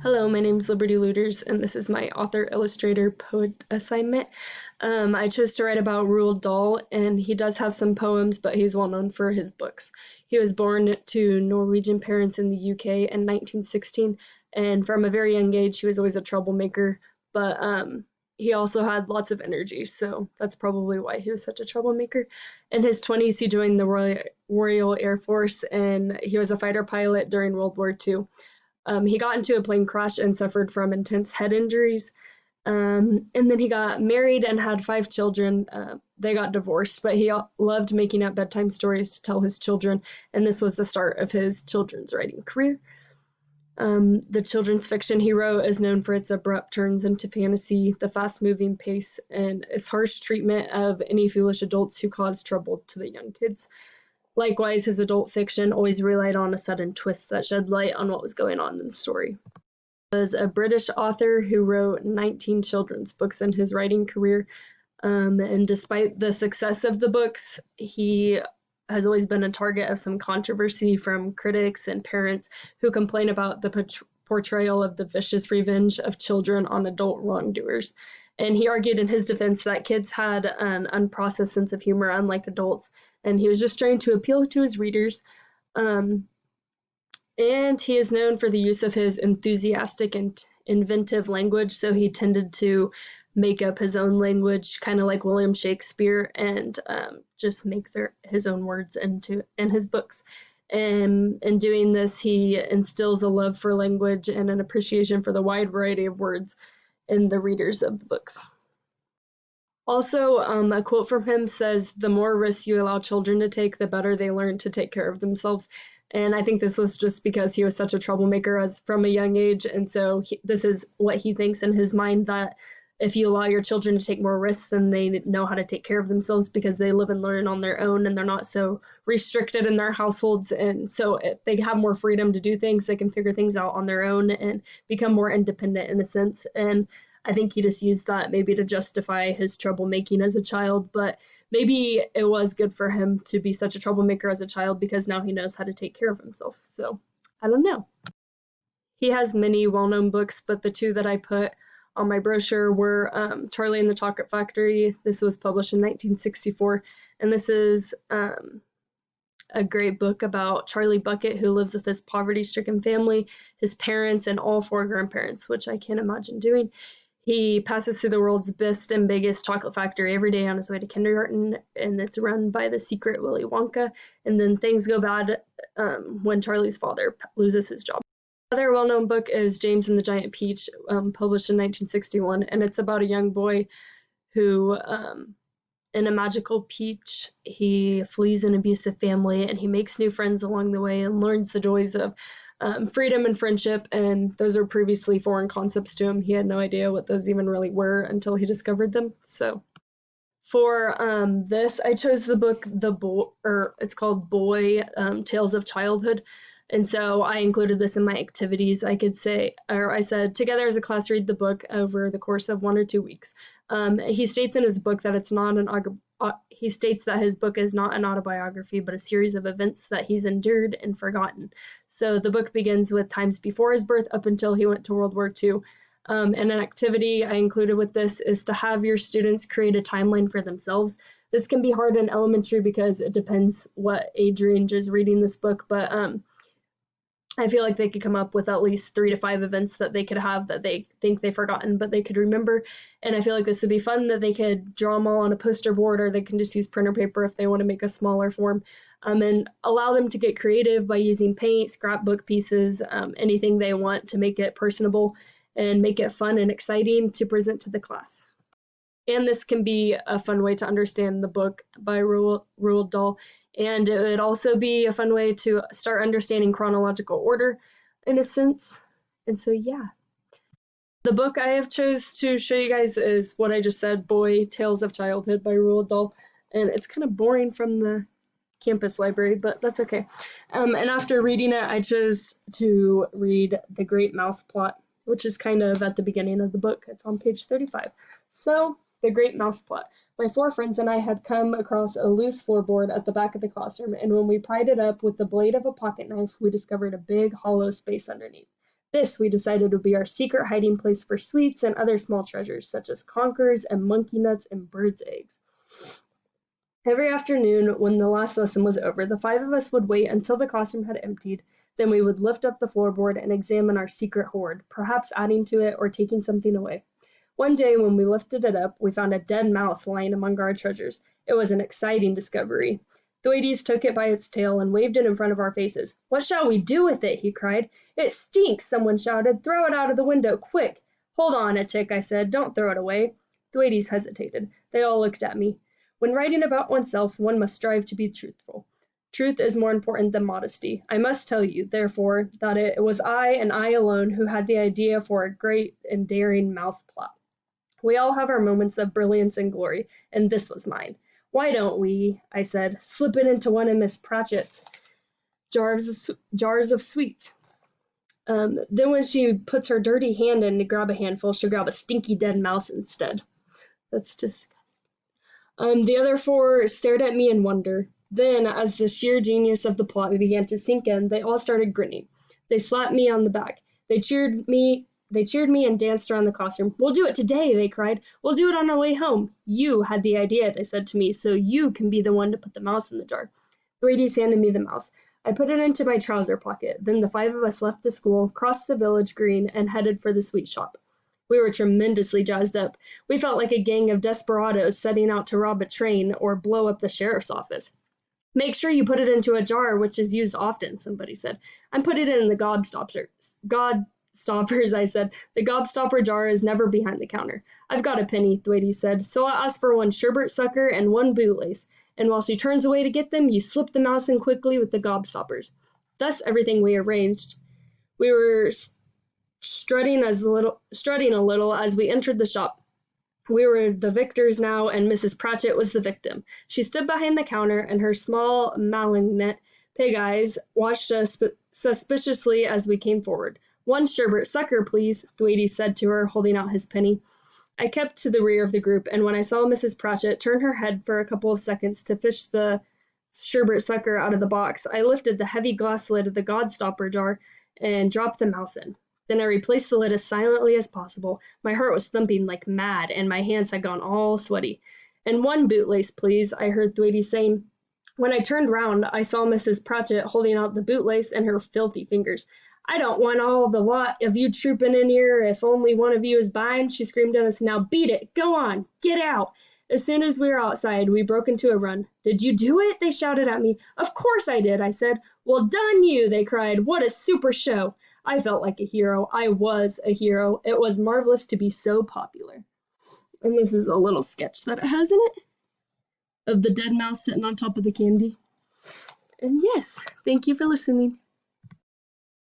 Hello, my name is Liberty Looters, and this is my author, illustrator, poet assignment. I chose to write about Roald Dahl, and he does have some poems, but he's well known for his books. He was born to Norwegian parents in the UK in 1916, and from a very young age, he was always a troublemaker, but he also had lots of energy, so that's probably why he was such a troublemaker. In his 20s, he joined the Royal Air Force, and he was a fighter pilot during World War II. He got into a plane crash and suffered from intense head injuries. And then he got married and had 5 children. They got divorced, but he loved making up bedtime stories to tell his children, and this was the start of his children's writing career. The children's fiction he wrote is known for its abrupt turns into fantasy, the fast moving pace, and its harsh treatment of any foolish adults who cause trouble to the young kids. Likewise, his adult fiction always relied on a sudden twist that shed light on what was going on in the story. He was a British author who wrote 19 children's books in his writing career, and despite the success of the books, he has always been a target of some controversy from critics and parents who complain about the portrayal of the vicious revenge of children on adult wrongdoers. And he argued in his defense that kids had an unprocessed sense of humor, unlike adults, and he was just trying to appeal to his readers. Um, and he is known for the use of his enthusiastic and inventive language, so he tended to make up his own language, kind of like William Shakespeare, and just make his own words in his books. And in doing this, he instills a love for language and an appreciation for the wide variety of words in the readers of the books. Also, a quote from him says, "The more risks you allow children to take, the better they learn to take care of themselves." And I think this was just because he was such a troublemaker as from a young age. And so this is what he thinks in his mind, that if you allow your children to take more risks, then they know how to take care of themselves because they live and learn on their own and they're not so restricted in their households. And so if they have more freedom to do things, they can figure things out on their own and become more independent in a sense. And I think he just used that maybe to justify his troublemaking as a child, but maybe it was good for him to be such a troublemaker as a child because now he knows how to take care of himself. So I don't know. He has many well-known books, but the two that I put on my brochure were Charlie and the Chocolate Factory. This was published in 1964, and this is a great book about Charlie Bucket, who lives with his poverty-stricken family, his parents, and all 4 grandparents, which I can't imagine doing. He passes through the world's best and biggest chocolate factory every day on his way to kindergarten, and it's run by the secret Willy Wonka. And then things go bad when Charlie's father loses his job. Another well-known book is James and the Giant Peach, published in 1961, and it's about a young boy who, in a magical peach, he flees an abusive family, and he makes new friends along the way and learns the joys of freedom and friendship, and those are previously foreign concepts to him. He had no idea what those even really were until he discovered them. So for this, I chose the book it's called Boy Tales of Childhood. And so I included this in my activities. I said, together as a class, read the book over the course of 1 or 2 weeks. He states in his book that he states that his book is not an autobiography, but a series of events that he's endured and forgotten. So the book begins with times before his birth up until he went to World War II. And an activity I included with this is to have your students create a timeline for themselves. This can be hard in elementary because it depends what age range is reading this book, but I feel like they could come up with at least 3 to 5 events that they could have that they think they've forgotten, but they could remember. And I feel like this would be fun, that they could draw them all on a poster board, or they can just use printer paper if they want to make a smaller form. And allow them to get creative by using paint, scrapbook pieces, anything they want to make it personable and make it fun and exciting to present to the class. And this can be a fun way to understand the book by Roald Dahl. And it would also be a fun way to start understanding chronological order in a sense. And so, yeah. The book I have chose to show you guys is what I just said, Boy Tales of Childhood by Roald Dahl. And it's kind of boring from the campus library, but that's okay. And after reading it, I chose to read The Great Mouse Plot, which is kind of at the beginning of the book. It's on page 35. So, The Great Mouse Plot. My 4 friends and I had come across a loose floorboard at the back of the classroom, and when we pried it up with the blade of a pocket knife, we discovered a big hollow space underneath. This, we decided, would be our secret hiding place for sweets and other small treasures, such as conkers and monkey nuts and birds' eggs. Every afternoon, when the last lesson was over, the five of us would wait until the classroom had emptied. Then we would lift up the floorboard and examine our secret hoard, perhaps adding to it or taking something away. One day, when we lifted it up, we found a dead mouse lying among our treasures. It was an exciting discovery. Thwaites took it by its tail and waved it in front of our faces. "What shall we do with it?" he cried. "It stinks!" someone shouted. "Throw it out of the window, quick!" "Hold on a tick," I said. "Don't throw it away." Thwaites hesitated. They all looked at me. When writing about oneself, one must strive to be truthful. Truth is more important than modesty. I must tell you, therefore, that it was I and I alone who had the idea for a great and daring mouse plot. We all have our moments of brilliance and glory, and this was mine. "Why don't we," I said, "slip it into one of Miss Pratchett's jars of sweets? Then when she puts her dirty hand in to grab a handful, she'll grab a stinky dead mouse instead." That's just The other four stared at me in wonder. Then, as the sheer genius of the plot began to sink in, they all started grinning. They slapped me on the back. They cheered me and danced around the classroom. "We'll do it today," they cried. "We'll do it on our way home." "You had the idea," they said to me, "so you can be the one to put the mouse in the jar." Thwaites handed me the mouse. I put it into my trouser pocket. Then the five of us left the school, crossed the village green, and headed for the sweet shop. We were tremendously jazzed up. We felt like a gang of desperadoes setting out to rob a train or blow up the sheriff's office. "Make sure you put it into a jar which is used often," somebody said. "I'm putting it in the Gobstoppers," I said. "The Gobstopper jar is never behind the counter." "I've got a penny," Thwaites said, "so I'll ask for one sherbet sucker and one bootlace, and while she turns away to get them, you slip the mouse in quickly with the Gobstoppers." Thus everything we arranged. We were strutting a little as we entered the shop. We were the victors now, and Mrs. Pratchett was the victim. She stood behind the counter, and her small, malignant pig eyes watched us suspiciously as we came forward. "One sherbet sucker, please," Thwaites said to her, holding out his penny. I kept to the rear of the group, and when I saw Mrs. Pratchett turn her head for a couple of seconds to fish the sherbet sucker out of the box, I lifted the heavy glass lid of the Gobstopper jar and dropped the mouse in. Then I replaced the lid as silently as possible. My heart was thumping like mad, and my hands had gone all sweaty. "And one bootlace, please," I heard Thwaites saying. When I turned round, I saw Mrs. Pratchett holding out the bootlace in her filthy fingers. "I don't want all the lot of you trooping in here if only one of you is buying," she screamed at us. "Now beat it! Go on! Get out!" As soon as we were outside, we broke into a run. "Did you do it?" they shouted at me. "Of course I did," I said. "Well done you!" they cried. "What a super show!" I felt like a hero. I was a hero. It was marvelous to be so popular. And this is a little sketch that it has in it of the dead mouse sitting on top of the candy. And yes, thank you for listening.